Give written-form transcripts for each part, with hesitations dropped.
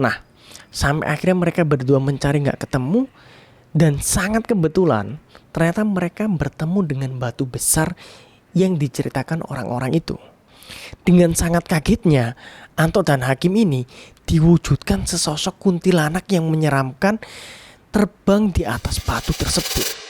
Nah, sampai akhirnya mereka berdua mencari gak ketemu. Dan sangat kebetulan ternyata mereka bertemu dengan batu besar yang diceritakan orang-orang itu. Dengan sangat kagetnya, Anto dan Hakim ini diwujudkan sesosok kuntilanak yang menyeramkan terbang di atas batu tersebut.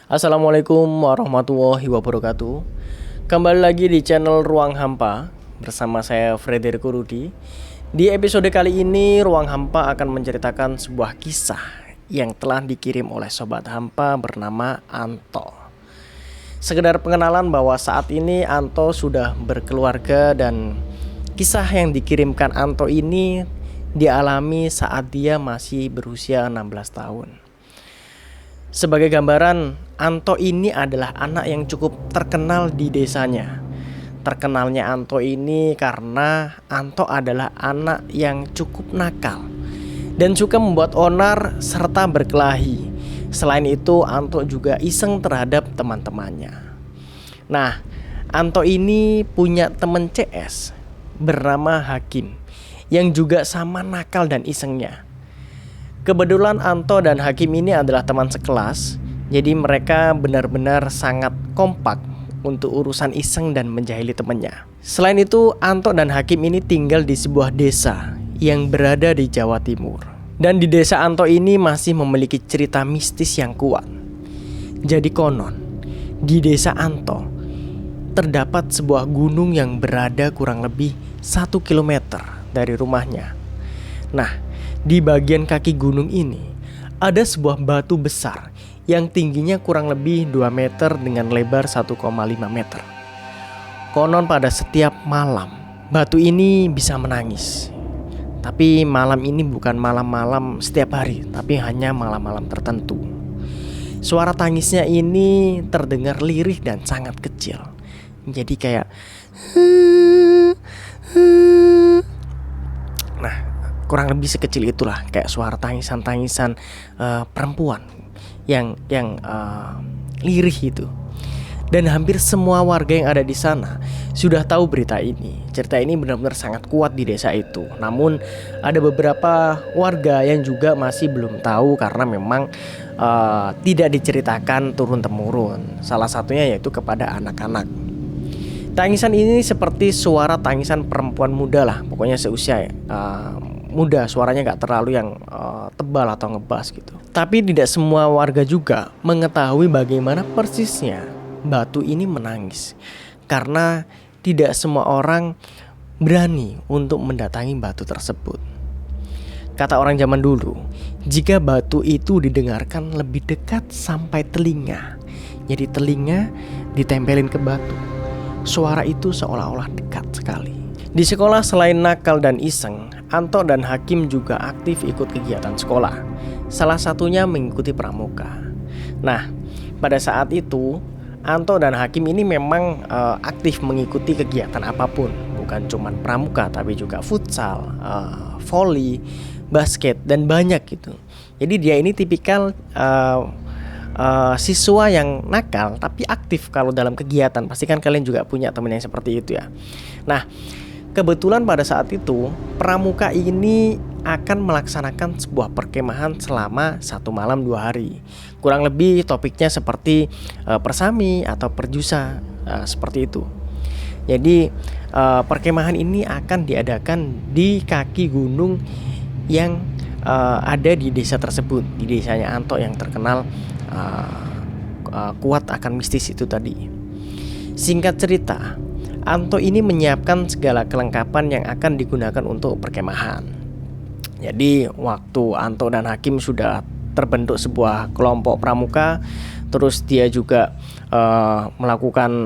Assalamualaikum warahmatullahi wabarakatuh. Kembali lagi di channel Ruang Hampa bersama saya Frederico Rudi. Di episode kali ini Ruang Hampa akan menceritakan sebuah kisah yang telah dikirim oleh sobat Hampa bernama Anto. Sekedar pengenalan bahwa saat ini Anto sudah berkeluarga dan kisah yang dikirimkan Anto ini dialami saat dia masih berusia 16 tahun. Sebagai gambaran, Anto ini adalah anak yang cukup terkenal di desanya. Terkenalnya Anto ini karena Anto adalah anak yang cukup nakal dan suka membuat onar serta berkelahi. Selain itu, Anto juga iseng terhadap teman-temannya. Nah, Anto ini punya teman CS bernama Hakim yang juga sama nakal dan isengnya. Kebetulan Anto dan Hakim ini adalah teman sekelas, jadi mereka benar-benar sangat kompak untuk urusan iseng dan menjahili temannya. Selain itu, Anto dan Hakim ini tinggal di sebuah desa yang berada di Jawa Timur. Dan di desa Anto ini masih memiliki cerita mistis yang kuat. Jadi konon, di desa Anto terdapat sebuah gunung yang berada kurang lebih 1 kilometer dari rumahnya. Nah, di bagian kaki gunung ini ada sebuah batu besar yang tingginya kurang lebih 2 meter dengan lebar 1,5 meter. Konon pada setiap malam batu ini bisa menangis. Tapi malam ini bukan malam-malam setiap hari, tapi hanya malam-malam tertentu. Suara tangisnya ini terdengar lirih dan sangat kecil. Jadi kayak nah, kurang lebih sekecil itulah, kayak suara tangisan-tangisan perempuan yang lirih itu. Dan hampir semua warga yang ada di sana sudah tahu berita ini. Cerita ini benar-benar sangat kuat di desa itu. Namun ada beberapa warga yang juga masih belum tahu karena memang tidak diceritakan turun-temurun. Salah satunya yaitu kepada anak-anak. Tangisan ini seperti suara tangisan perempuan muda lah, pokoknya seusia muda, suaranya gak terlalu yang tebal atau ngebas gitu. Tapi tidak semua warga juga mengetahui bagaimana persisnya batu ini menangis, karena tidak semua orang berani untuk mendatangi batu tersebut. Kata orang zaman dulu, jika batu itu didengarkan lebih dekat sampai telinga, jadi telinga ditempelin ke batu, suara itu seolah-olah dekat sekali. Di sekolah selain nakal dan iseng, Anto dan Hakim juga aktif ikut kegiatan sekolah. Salah satunya mengikuti pramuka. Nah, pada saat itu Anto dan Hakim ini memang aktif mengikuti kegiatan apapun. Bukan cuma pramuka, tapi juga futsal, volley, basket, dan banyak gitu. Jadi dia ini tipikal siswa yang nakal tapi aktif kalau dalam kegiatan. Pastikan kalian juga punya teman yang seperti itu ya. Nah, kebetulan pada saat itu pramuka ini akan melaksanakan sebuah perkemahan selama 1 malam 2 hari. Kurang lebih topiknya seperti persami atau perjusa, seperti itu. Jadi perkemahan ini akan diadakan di kaki gunung yang ada di desa tersebut, di desanya Anto yang terkenal kuat akan mistis itu tadi. Singkat cerita, Anto ini menyiapkan segala kelengkapan yang akan digunakan untuk perkemahan. Jadi waktu Anto dan Hakim sudah terbentuk sebuah kelompok pramuka, terus dia juga melakukan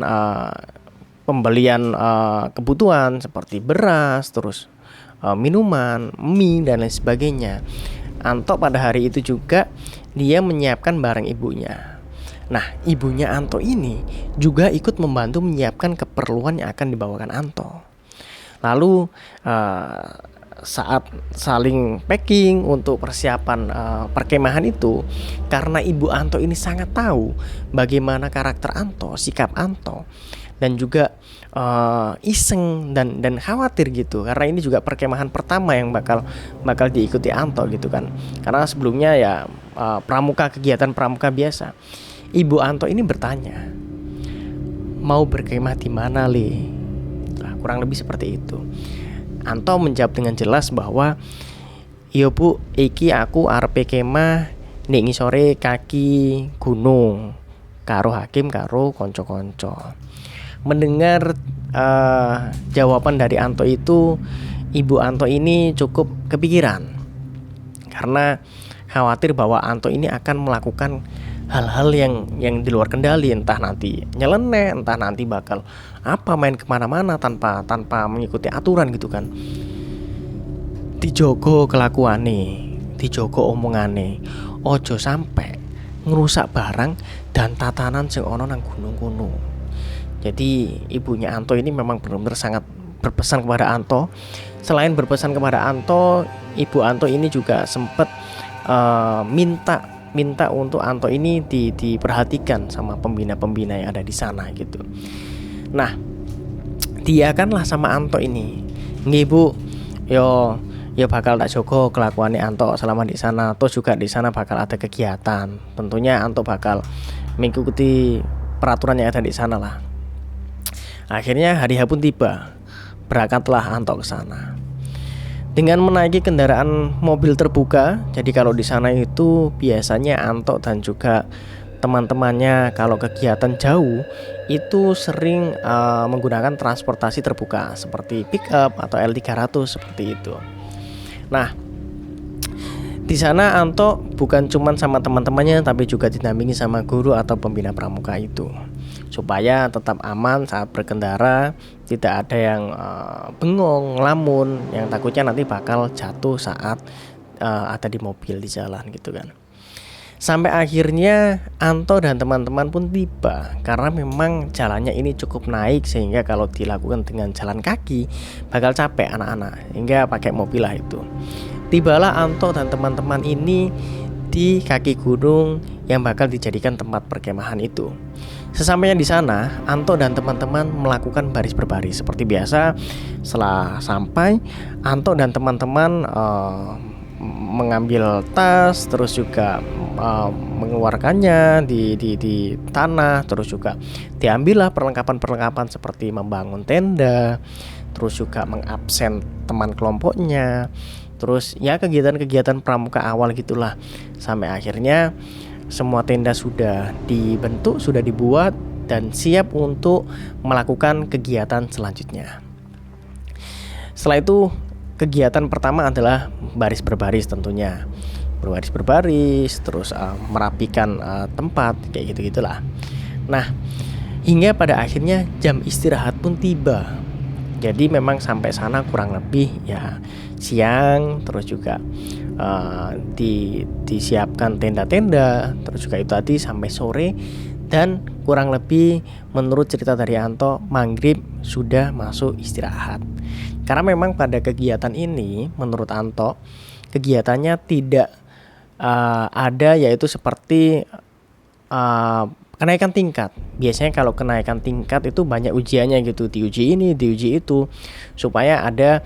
pembelian kebutuhan seperti beras, terus minuman, mie dan lain sebagainya. Anto pada hari itu juga dia menyiapkan barang ibunya. Nah, ibunya Anto ini juga ikut membantu menyiapkan keperluan yang akan dibawakan Anto. Lalu saat saling packing untuk persiapan perkemahan itu, karena ibu Anto ini sangat tahu bagaimana karakter Anto, sikap Anto, dan juga iseng dan khawatir gitu, karena ini juga perkemahan pertama yang bakal diikuti Anto gitu kan, karena sebelumnya ya kegiatan pramuka biasa. Ibu Anto ini bertanya, mau berkemah di mana, Le? Nah, kurang lebih seperti itu. Anto menjawab dengan jelas bahwa, "Iya Bu, iki aku arep kemah ning ngisore kaki gunung karo Hakim karo konco-konco." Mendengar jawaban dari Anto itu, Ibu Anto ini cukup kepikiran karena khawatir bahwa Anto ini akan melakukan hal-hal yang di luar kendali, entah nanti nyeleneh, entah nanti bakal main kemana-mana tanpa mengikuti aturan gitu kan. Dijogo kelakuane, dijogo omongane, ojo sampai ngerusak barang dan tatanan sing ono nang gunung kuno. Jadi ibunya Anto ini memang benar-benar sangat berpesan kepada Anto. Selain berpesan kepada Anto, ibu Anto ini juga sempat minta untuk Anto ini diperhatikan sama pembina-pembina yang ada di sana gitu. Nah, diakanlah sama Anto ini, "Nggih Bu, yo bakal tak jogo kelakuannya Anto selama di sana. Terus juga di sana bakal ada kegiatan. Tentunya Anto bakal mengikuti peraturan yang ada di sana lah." Akhirnya hari H pun tiba. Berangkatlah Anto ke sana dengan menaiki kendaraan mobil terbuka. Jadi kalau di sana itu biasanya Anto dan juga teman-temannya kalau kegiatan jauh itu sering menggunakan transportasi terbuka seperti pick up atau L300 seperti itu. Nah, di sana Anto bukan cuma sama teman-temannya, tapi juga didampingi sama guru atau pembina pramuka itu, supaya tetap aman saat berkendara, tidak ada yang bengong, ngelamun, yang takutnya nanti bakal jatuh saat ada di mobil di jalan gitu kan. Sampai akhirnya Anto dan teman-teman pun tiba, karena memang jalannya ini cukup naik sehingga kalau dilakukan dengan jalan kaki bakal capek anak-anak, hingga pakai mobil lah itu. Tibalah Anto dan teman-teman ini di kaki gunung yang bakal dijadikan tempat perkemahan itu. Sesampainya di sana, Anto dan teman-teman melakukan baris berbaris seperti biasa. Setelah sampai, Anto dan teman-teman mengambil tas, terus juga mengeluarkannya di tanah, terus juga diambillah perlengkapan-perlengkapan seperti membangun tenda, terus juga mengabsen teman kelompoknya, terus ya kegiatan-kegiatan pramuka awal gitulah. Sampai akhirnya semua tenda sudah dibentuk, sudah dibuat dan siap untuk melakukan kegiatan selanjutnya. Setelah itu kegiatan pertama adalah baris berbaris tentunya. Berbaris berbaris, terus merapikan tempat kayak gitu-gitulah. Nah, hingga pada akhirnya jam istirahat pun tiba. Jadi memang sampai sana kurang lebih ya siang, terus juga disiapkan tenda-tenda, terus juga itu tadi sampai sore, dan kurang lebih menurut cerita dari Anto maghrib sudah masuk istirahat. Karena memang pada kegiatan ini menurut Anto kegiatannya tidak ada yaitu seperti kenaikan tingkat. Biasanya kalau kenaikan tingkat itu banyak ujiannya gitu, diuji ini, diuji itu, supaya ada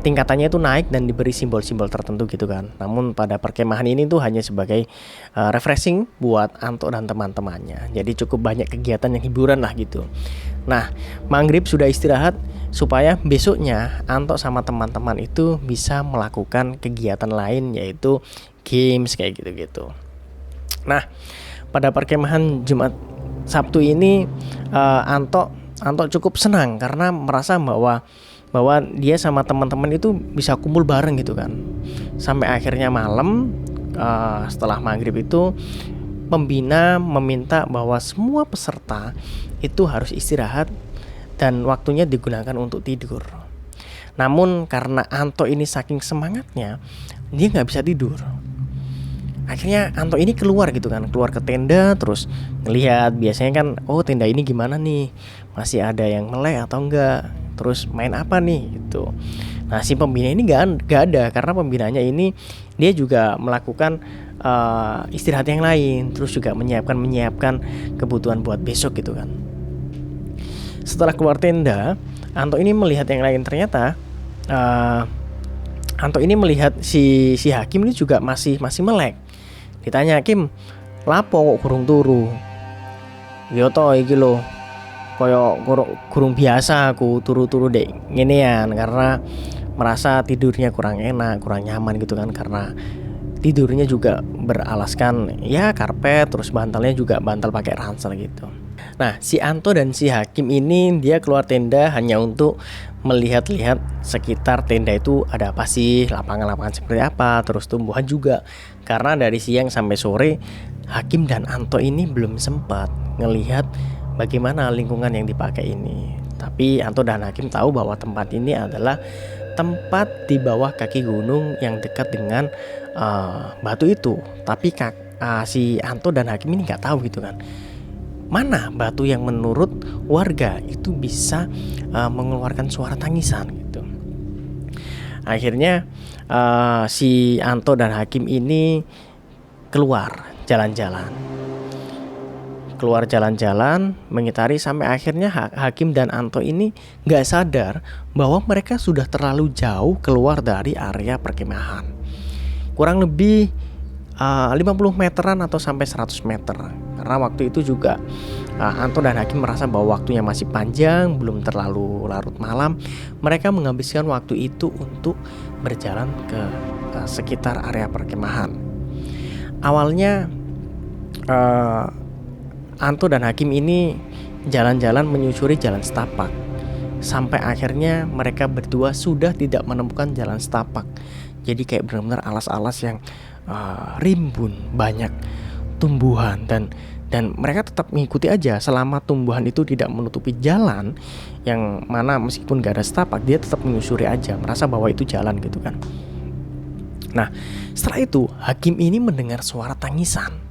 tingkatannya itu naik dan diberi simbol-simbol tertentu gitu kan. Namun pada perkemahan ini tuh hanya sebagai refreshing buat Anto dan teman-temannya. Jadi cukup banyak kegiatan yang hiburan lah gitu. Nah, maghrib sudah istirahat supaya besoknya Anto sama teman-teman itu bisa melakukan kegiatan lain yaitu games kayak gitu-gitu. Nah, pada perkemahan Jumat Sabtu ini Anto cukup senang karena merasa bahwa dia sama teman-teman itu bisa kumpul bareng gitu kan. Sampai akhirnya malam setelah maghrib itu pembina meminta bahwa semua peserta itu harus istirahat dan waktunya digunakan untuk tidur. Namun karena Anto ini saking semangatnya, dia nggak bisa tidur. Akhirnya Anto ini keluar gitu kan, keluar ke tenda terus ngelihat biasanya kan, oh tenda ini gimana nih, masih ada yang melek atau enggak, terus main apa nih gitu. Nah si pembina ini gak ada karena pembinanya ini dia juga melakukan istirahat yang lain, terus juga menyiapkan kebutuhan buat besok gitu kan. Setelah keluar tenda, Anto ini melihat yang lain, ternyata Anto ini melihat si Hakim ini juga masih melek. Ditanya, Kim, lapo kok kurung turu? Yo to iki lho, koyo kurung biasa aku turu-turu dek ngenean karena merasa tidurnya kurang enak, kurang nyaman gitu kan, karena tidurnya juga beralaskan ya karpet, terus bantalnya juga bantal pakai ransel gitu. Nah, si Anto dan si Hakim ini dia keluar tenda hanya untuk melihat-lihat sekitar tenda itu ada apa sih, lapangan-lapangan seperti apa, terus tumbuhan juga. Karena dari siang sampai sore Hakim dan Anto ini belum sempat ngelihat bagaimana lingkungan yang dipakai ini. Tapi Anto dan Hakim tahu bahwa tempat ini adalah tempat di bawah kaki gunung yang dekat dengan batu itu. Tapi si Anto dan Hakim ini nggak tahu gitu kan, mana batu yang menurut warga itu bisa mengeluarkan suara tangisan gitu. Akhirnya si Anto dan Hakim ini keluar jalan-jalan mengitari sampai akhirnya Hakim dan Anto ini nggak sadar bahwa mereka sudah terlalu jauh keluar dari area perkemahan, kurang lebih 50 meteran atau sampai 100 meter. Karena waktu itu juga Anto dan Hakim merasa bahwa waktunya masih panjang, belum terlalu larut malam. Mereka menghabiskan waktu itu untuk berjalan ke sekitar area perkemahan. Awalnya Anto dan Hakim ini jalan-jalan menyusuri jalan setapak, sampai akhirnya mereka berdua sudah tidak menemukan jalan setapak. Jadi kayak benar-benar alas-alas yang rimbun, banyak tumbuhan, dan mereka tetap mengikuti aja selama tumbuhan itu tidak menutupi jalan, yang mana meskipun gak ada setapak dia tetap menyusuri aja, merasa bahwa itu jalan gitu kan. Nah setelah itu Hakim ini mendengar suara tangisan.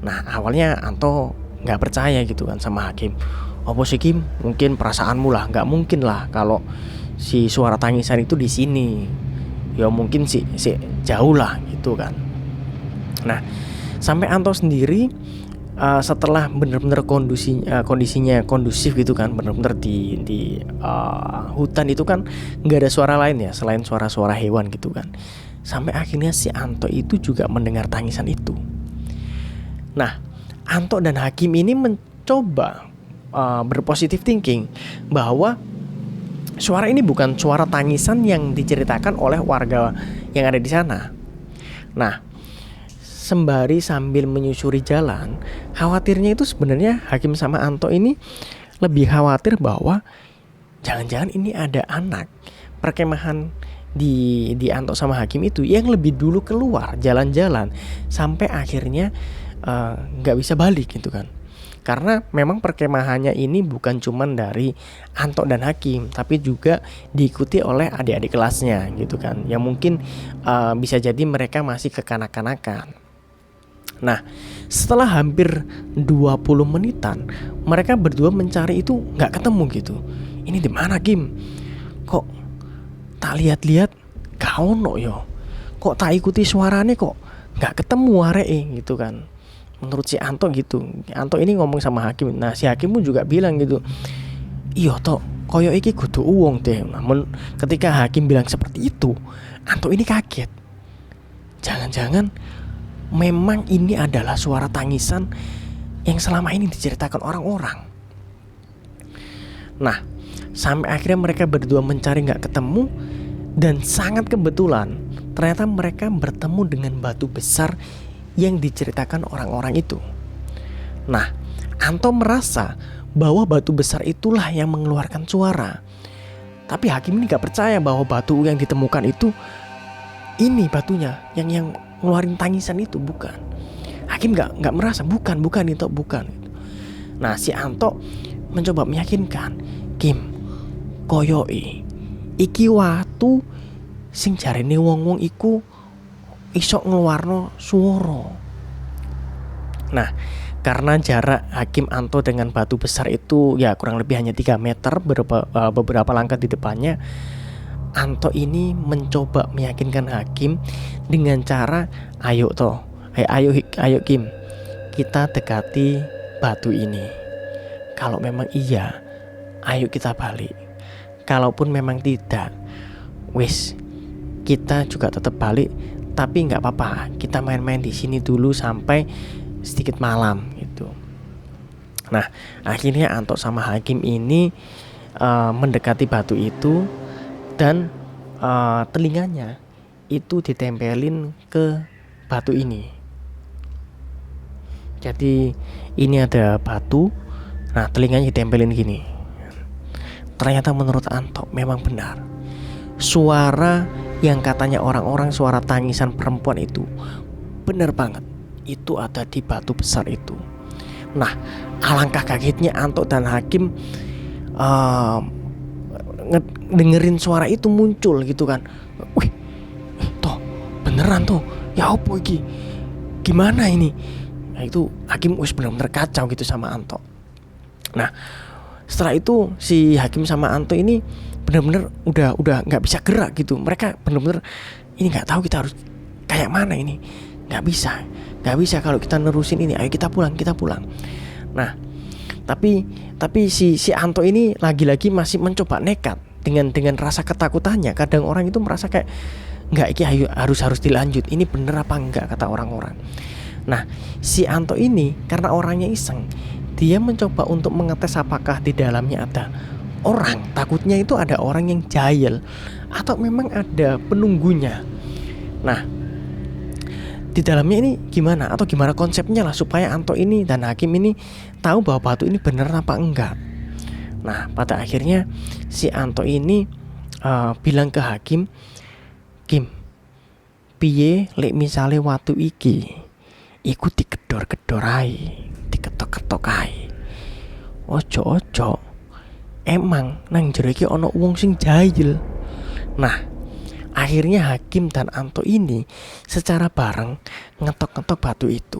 Nah awalnya Anto gak percaya gitu kan sama Hakim. Apa sih Kim, mungkin perasaanmu lah, gak mungkin lah kalau si suara tangisan itu di sini. Ya mungkin sih jauh lah gitu kan. Nah sampai Anto sendiri setelah benar-benar kondisinya kondusif gitu kan, benar-benar di hutan itu kan nggak ada suara lain ya selain suara-suara hewan gitu kan. Sampai akhirnya si Anto itu juga mendengar tangisan itu. Nah Anto dan Hakim ini mencoba berpositif thinking bahwa suara ini bukan suara tangisan yang diceritakan oleh warga yang ada di sana. Nah sembari sambil menyusuri jalan, khawatirnya itu sebenarnya Hakim sama Anto ini lebih khawatir bahwa jangan-jangan ini ada anak perkemahan di Anto sama Hakim itu yang lebih dulu keluar jalan-jalan sampai akhirnya gak bisa balik gitu kan. Karena memang perkemahannya ini bukan cuman dari Anto dan Hakim, tapi juga diikuti oleh adik-adik kelasnya gitu kan, yang mungkin bisa jadi mereka masih kekanak-kanakan. Nah setelah hampir 20 menitan mereka berdua mencari itu gak ketemu gitu. Ini di mana Kim? Kok tak lihat-lihat gak ono yo. Kok tak ikuti suaranya kok gak ketemu areke gitu kan. Menurut si Anto gitu. Anto ini ngomong sama Hakim. Nah si Hakim pun juga bilang gitu, iya toh koyo iki kudu uwong deh. Namun ketika Hakim bilang seperti itu, Anto ini kaget. Jangan-jangan memang ini adalah suara tangisan yang selama ini diceritakan orang-orang. Nah sampai akhirnya mereka berdua mencari gak ketemu, dan sangat kebetulan ternyata mereka bertemu dengan batu besar yang diceritakan orang-orang itu. Nah Anto merasa bahwa batu besar itulah yang mengeluarkan suara. Tapi Hakim ini gak percaya bahwa batu yang ditemukan itu ini batunya yang ngeluarin tangisan itu, bukan. Hakim gak merasa bukan itu, bukan. Nah si Anto mencoba meyakinkan, Kim, koyoi iki watu sing jarene wong-wong iku iso ngeluarno swara. Nah, karena jarak Hakim Anto dengan batu besar itu ya kurang lebih hanya 3 meter, beberapa langkah di depannya, Anto ini mencoba meyakinkan Hakim dengan cara, ayo Kim, kita dekati batu ini. Kalau memang iya, ayo kita balik. Kalaupun memang tidak, wis kita juga tetap balik. Tapi nggak apa-apa, kita main-main di sini dulu sampai sedikit malam gitu. Nah, akhirnya Anto sama Hakim ini mendekati batu itu dan telinganya itu ditempelin ke batu ini. Jadi ini ada batu, nah telinganya ditempelin gini. Ternyata menurut Anto memang benar. Suara yang katanya orang-orang suara tangisan perempuan itu benar banget. Itu ada di batu besar itu. Nah, alangkah kagetnya Anto dan Hakim dengerin suara itu muncul gitu kan. Wih, toh beneran tuh. Ya opo iki? Gimana ini? Nah, itu Hakim benar-benar kacau gitu sama Anto. Nah, setelah itu si Hakim sama Anto ini benar-benar udah nggak bisa gerak gitu. Mereka benar-benar ini nggak tahu kita harus kayak mana ini. Nggak bisa kalau kita nerusin ini. Ayo kita pulang. Nah, tapi si Anto ini lagi-lagi masih mencoba nekat dengan rasa ketakutannya. Kadang orang itu merasa kayak nggak, iki harus dilanjut. Ini bener apa enggak kata orang-orang. Nah, si Anto ini karena orangnya iseng, dia mencoba untuk mengetes apakah di dalamnya ada orang. Takutnya itu ada orang yang jahil atau memang ada penunggunya. Nah, di dalamnya ini gimana atau gimana konsepnya lah supaya Anto ini dan Hakim ini tahu bahwa batu ini bener apa enggak. Nah, pada akhirnya si Anto ini bilang ke Hakim, Kim, piye lek misale watu iki iku digedor-gedor ae, diketok-ketok ae. Ojo emang nang jero iki ana wong sing jahil. Nah, akhirnya Hakim dan Anto ini secara bareng ngetok-ngetok batu itu.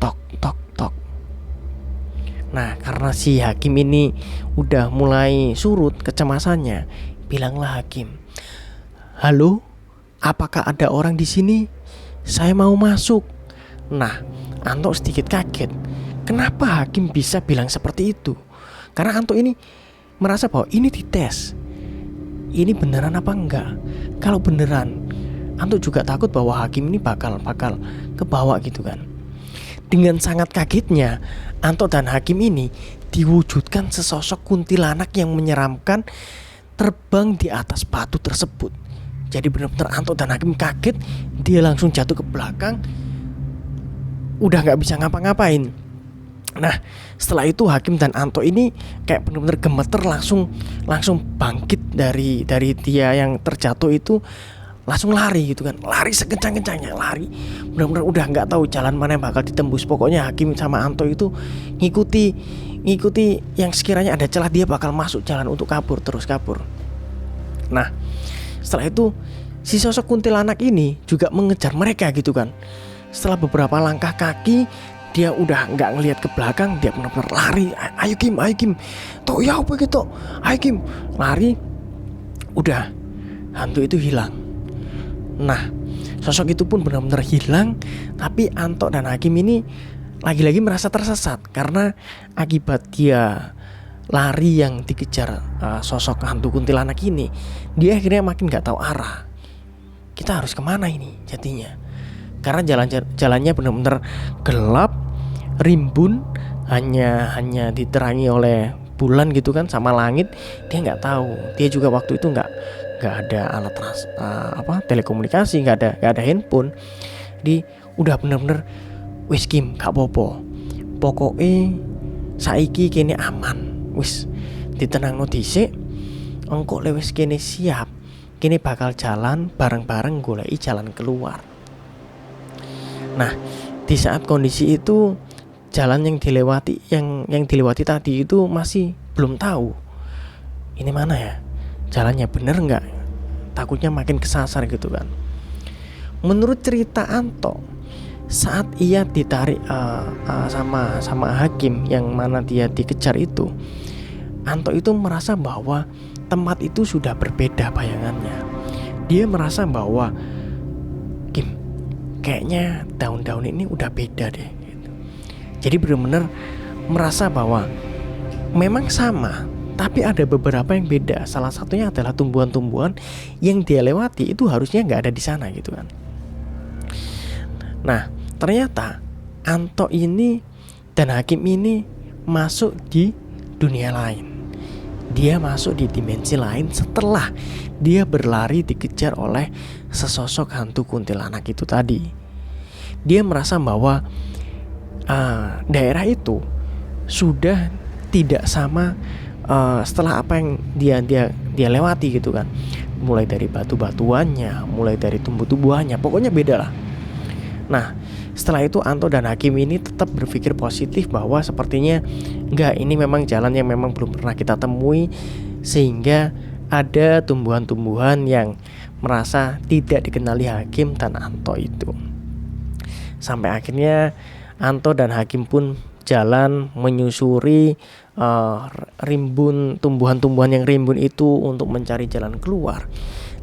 Tok. Nah, karena si Hakim ini udah mulai surut kecemasannya, bilanglah Hakim, halo, apakah ada orang di sini? Saya mau masuk. Nah, Anto sedikit kaget. Kenapa Hakim bisa bilang seperti itu? Karena Anto ini merasa bahwa ini dites. Ini beneran apa enggak? Kalau beneran, Anto juga takut bahwa Hakim ini bakal kebawa gitu kan. Dengan sangat kagetnya, Anto dan Hakim ini diwujudkan sesosok kuntilanak yang menyeramkan terbang di atas batu tersebut. Jadi benar-benar Anto dan Hakim kaget, dia langsung jatuh ke belakang, udah nggak bisa ngapa-ngapain. Nah, setelah itu Hakim dan Anto ini kayak benar-benar gemeter, langsung bangkit dari dia yang terjatuh itu, langsung lari gitu kan, lari sekencang-kencangnya, lari benar-benar udah nggak tahu jalan mana yang bakal ditembus. Pokoknya Hakim sama Anto itu ngikuti yang sekiranya ada celah dia bakal masuk jalan untuk terus kabur. Nah, setelah itu si sosok kuntilanak ini juga mengejar mereka gitu kan. Setelah beberapa langkah kaki, dia udah nggak ngelihat ke belakang, dia benar-benar lari. Ayo Kim, toh ya apa gitu, ayo Kim, lari. Udah, hantu itu hilang. Nah, sosok itu pun benar-benar hilang. Tapi Anto dan Hakim ini lagi-lagi merasa tersesat karena akibat dia lari yang dikejar sosok hantu kuntilanak ini, dia akhirnya makin nggak tahu arah. Kita harus kemana ini jadinya? Karena jalannya benar-benar gelap, rimbun, hanya diterangi oleh bulan gitu kan sama langit. Dia nggak tahu. Dia juga waktu itu nggak ada alat telekomunikasi, nggak ada handphone. Udah bener-bener wis Kim, gak apa-apa, pokoknya saiki kene aman, wis ditenangno dhisik, engko lewis kene siap, kene bakal jalan bareng-bareng goleki jalan keluar. Nah, di saat kondisi itu jalan yang dilewati tadi itu masih belum tahu ini mana ya, jalannya bener nggak, takutnya makin kesasar gitu kan. menurut cerita Anto, saat ia ditarik sama hakim yang mana dia dikejar itu, Anto itu merasa bahwa tempat itu sudah berbeda bayangannya. Dia merasa bahwa Kim, kayaknya daun-daun ini udah beda deh gitu. Jadi benar-benar merasa bahwa memang sama, tapi ada beberapa yang beda. Salah satunya adalah tumbuhan-tumbuhan yang dia lewati itu harusnya nggak ada di sana gitu kan. Nah, ternyata Anto ini dan hakim ini masuk di dunia lain. Dia masuk di dimensi lain setelah dia berlari dikejar oleh sesosok hantu kuntilanak itu tadi. Dia merasa bahwa daerah itu sudah tidak sama setelah apa yang dia lewati gitu kan. Mulai dari batu-batuannya, mulai dari tumbuh-tumbuhannya, pokoknya beda lah. Nah, setelah itu Anto dan hakim ini tetap berpikir positif bahwa sepertinya enggak, ini memang jalan yang memang belum pernah kita temui, sehingga ada tumbuhan-tumbuhan yang merasa tidak dikenali hakim dan Anto itu. Sampai akhirnya Anto dan hakim pun jalan menyusuri rimbun tumbuhan-tumbuhan yang rimbun itu untuk mencari jalan keluar.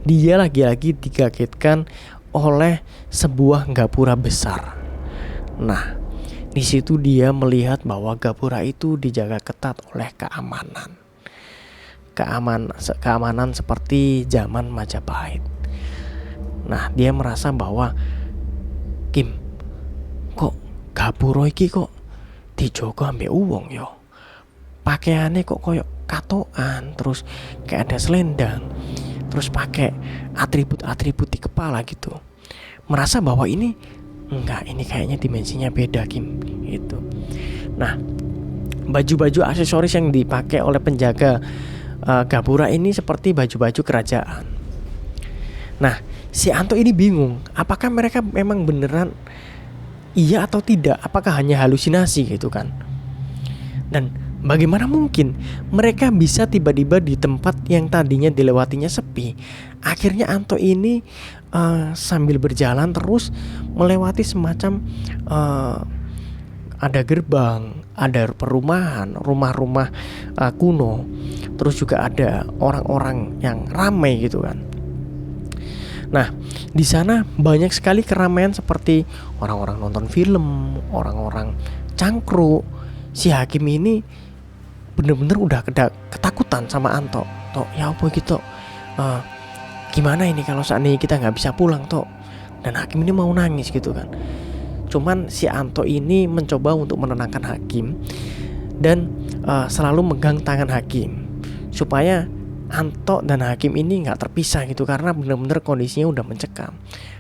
Dia lagi-lagi dikagetkan oleh sebuah gapura besar. Nah, di situ dia melihat bahwa gapura itu dijaga ketat oleh keamanan seperti zaman Majapahit. Nah, dia merasa bahwa Kim, kok gapura iki kok dijogo ambek wong yo. Pakaiannya kok koyo katokan, terus kayak ada selendang, terus pakai atribut-atribut di kepala gitu. Merasa bahwa ini kayaknya dimensinya beda Kim gitu. Nah, baju-baju aksesoris yang dipakai oleh penjaga gapura ini seperti baju-baju kerajaan. Nah, si Anto ini bingung, apakah mereka memang beneran iya atau tidak? Apakah hanya halusinasi gitu kan? Dan bagaimana mungkin mereka bisa tiba-tiba di tempat yang tadinya dilewatinya sepi? Akhirnya Anto ini sambil berjalan terus melewati semacam ada gerbang, ada perumahan, rumah-rumah kuno, terus juga ada orang-orang yang ramai gitu kan. Nah, di sana banyak sekali keramaian seperti orang-orang nonton film, orang-orang cangkruk. Si hakim ini bener-bener udah ketakutan sama Anto. Tok, ya apa gitu? Gimana ini kalau seandainya kita nggak bisa pulang, Tok? Dan hakim ini mau nangis gitu kan. Cuman si Anto ini mencoba untuk menenangkan hakim dan selalu megang tangan hakim supaya Anto dan hakim ini nggak terpisah gitu, karena bener-bener kondisinya udah mencekam.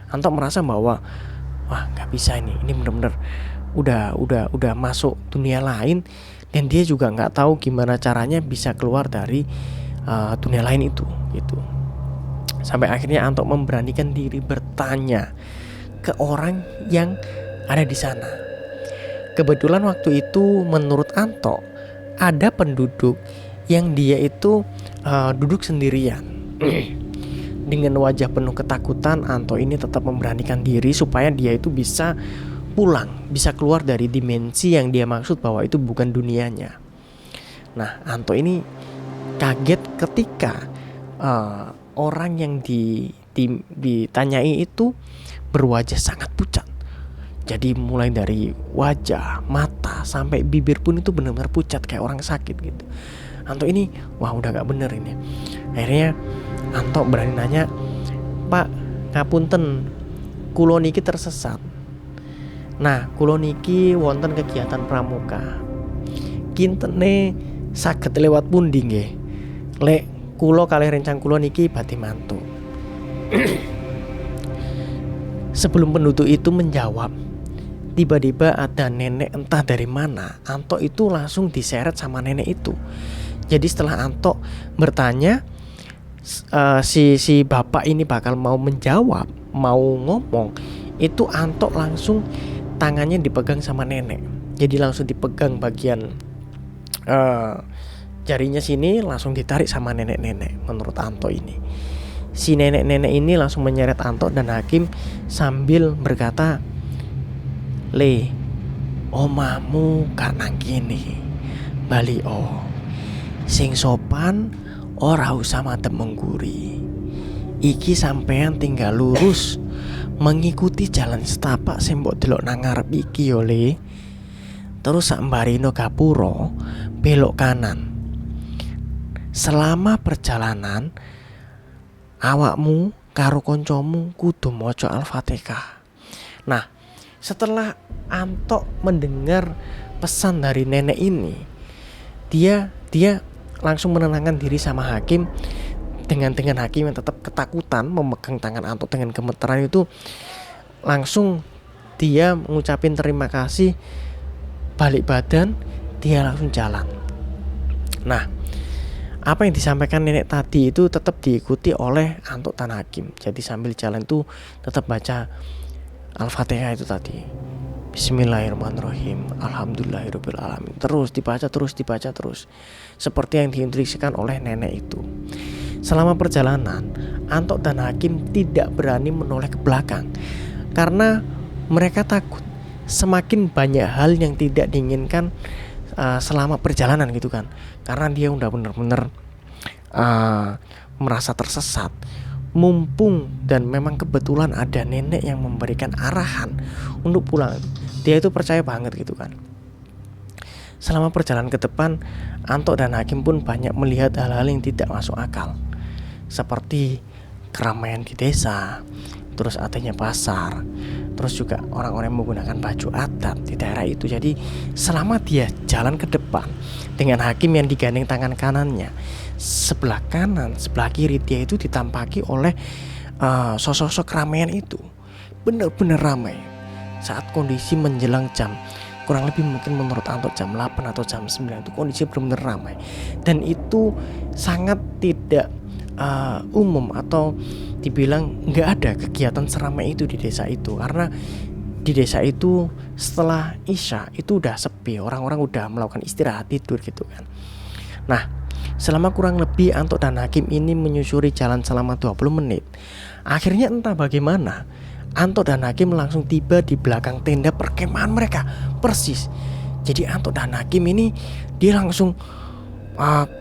Anto merasa bahwa wah nggak bisa ini bener-bener udah masuk dunia lain, dan dia juga nggak tahu gimana caranya bisa keluar dari dunia lain itu gitu. Sampai akhirnya Anto memberanikan diri bertanya ke orang yang ada di sana. Kebetulan waktu itu menurut Anto ada penduduk yang dia itu duduk sendirian. Dengan wajah penuh ketakutan, Anto ini tetap memberanikan diri supaya dia itu bisa pulang, bisa keluar dari dimensi yang dia maksud bahwa itu bukan dunianya. Nah, Anto ini kaget ketika orang yang ditanyai itu berwajah sangat pucat. Jadi mulai dari wajah, mata, sampai bibir pun itu benar-benar pucat kayak orang sakit gitu. Anto ini wah udah gak bener ini. Akhirnya Anto berani nanya, "Pak, ngapunten, kulo niki tersesat. Nah, kulo niki wonten kegiatan pramuka. Kintene saged lewat pundi nggih? Lek kulo kalih rencang kulo niki badhe mantu." Sebelum penduduk itu menjawab, tiba-tiba ada nenek entah dari mana. Anto itu langsung diseret sama nenek itu. Jadi setelah Anto bertanya, si bapak ini bakal mau menjawab, mau ngomong, itu Anto langsung tangannya dipegang sama nenek. Jadi langsung dipegang bagian jarinya sini, langsung ditarik sama nenek-nenek menurut Anto ini. si nenek-nenek ini langsung menyeret Anto dan Hakim sambil berkata, "Le, omamu karena gini, bali sing sopan ora usah madhep mengguri. Iki sampean tinggal lurus mengikuti jalan setapak sing mbok delok nang ngarep iki yo Le. Terus sak mbarino gapura belok kanan. Selama perjalanan awakmu karo koncomu kudu maca Al-Fatihah." Nah, setelah Anto mendengar pesan dari nenek ini, dia langsung menenangkan diri sama Hakim. Dengan Hakim yang tetap ketakutan memegang tangan Anto dengan gemeteran itu, langsung dia mengucapin terima kasih, balik badan, dia langsung jalan. Nah, apa yang disampaikan nenek tadi itu tetap diikuti oleh Anto dan Hakim. Jadi sambil jalan tuh tetap baca Al-Fatihah itu tadi. Bismillahirrahmanirrahim, Alhamdulillahirrahmanirrahim. Terus dibaca terus. Seperti yang diinstruksikan oleh nenek itu. Selama perjalanan, Anto dan Hakim tidak berani menoleh ke belakang karena mereka takut semakin banyak hal yang tidak diinginkan selama perjalanan gitu kan. Karena dia udah benar-benar merasa tersesat. Mumpung dan memang kebetulan ada nenek yang memberikan arahan untuk pulang, dia itu percaya banget gitu kan. Selama perjalanan ke depan, Anto dan Hakim pun banyak melihat hal-hal yang tidak masuk akal, seperti keramaian di desa, terus adanya pasar, terus juga orang-orang yang menggunakan baju adat di daerah itu. Jadi selama dia jalan ke depan dengan Hakim yang digandeng tangan kanannya, sebelah kanan, sebelah kiri dia itu ditampaki oleh sosok-sosok keramaian itu. Benar-benar ramai. Saat kondisi menjelang jam, kurang lebih mungkin menurut Anto jam 8 atau jam 9, itu kondisi benar-benar ramai. Dan itu sangat tidak umum atau dibilang nggak ada kegiatan seramai itu di desa itu. Karena di desa itu setelah Isya itu udah sepi, orang-orang udah melakukan istirahat tidur gitu kan. Nah, selama kurang lebih Anto dan Hakim ini menyusuri jalan selama 20 menit. Akhirnya entah bagaimana Anto dan Hakim langsung tiba di belakang tenda perkemahan mereka. Persis. Jadi Anto dan Hakim ini dia langsung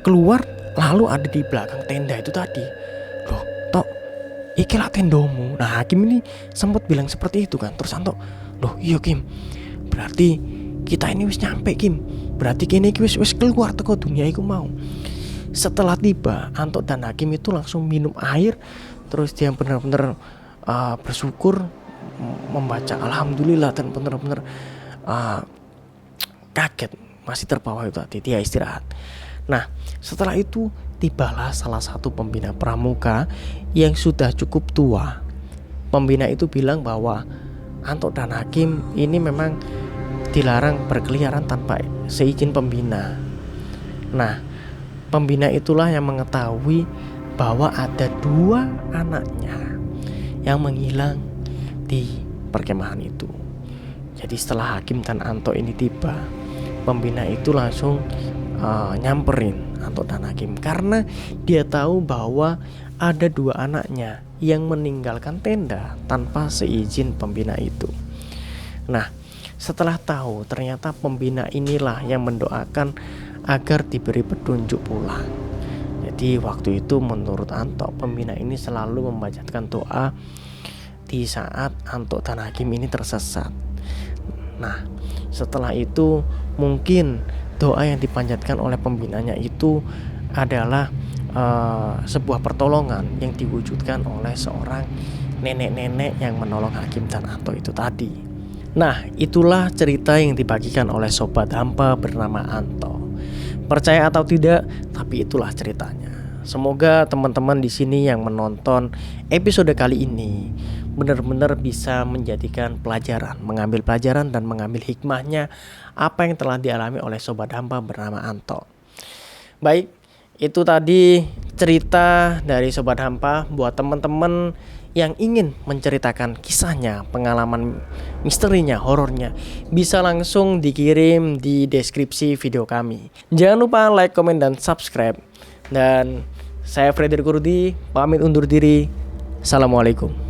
keluar, lalu ada di belakang tenda itu tadi. Loh, Tok, iki lah tendomu. Nah, Hakim ini sempat bilang seperti itu kan. Terus Anto, "Loh iya Kim, berarti kita ini wis nyampe Kim. Berarti kini wis keluar teko dunia iku mau." Setelah tiba, Anto dan Hakim itu langsung minum air. Terus dia benar-benar bersyukur, membaca Alhamdulillah, dan benar-benar kaget, masih terbawa itu tadi. Dia istirahat. Nah, setelah itu tibalah salah satu pembina pramuka yang sudah cukup tua. Pembina itu bilang bahwa Anto dan Hakim ini memang dilarang berkeliaran tanpa seizin pembina. Nah, pembina itulah yang mengetahui bahwa ada 2 anaknya yang menghilang di perkemahan itu. Jadi setelah Hakim dan Anto ini tiba, pembina itu langsung nyamperin Anto dan Hakim karena dia tahu bahwa ada 2 anaknya yang meninggalkan tenda tanpa seizin pembina itu. Nah, setelah tahu ternyata pembina inilah yang mendoakan agar diberi petunjuk pulang. Jadi waktu itu menurut Anto, pembina ini selalu membacakan doa di saat Anto dan Hakim ini tersesat. Nah, setelah itu mungkin doa yang dipanjatkan oleh pembinanya itu adalah sebuah pertolongan yang diwujudkan oleh seorang nenek-nenek yang menolong Hakim dan Anto itu tadi. Nah, itulah cerita yang dibagikan oleh Sobat Hampa bernama Anto. Percaya atau tidak, tapi itulah ceritanya. Semoga teman-teman di sini yang menonton episode kali ini benar-benar bisa menjadikan pelajaran, mengambil pelajaran dan mengambil hikmahnya apa yang telah dialami oleh Sobat Hampa bernama Anto. Baik, itu tadi cerita dari Sobat Hampa. Buat teman-teman yang ingin menceritakan kisahnya, pengalaman misterinya, horornya, bisa langsung dikirim di deskripsi video kami. Jangan lupa like, komen, dan subscribe. Dan Saya Frederick Kurdi, pamit undur diri. Assalamualaikum.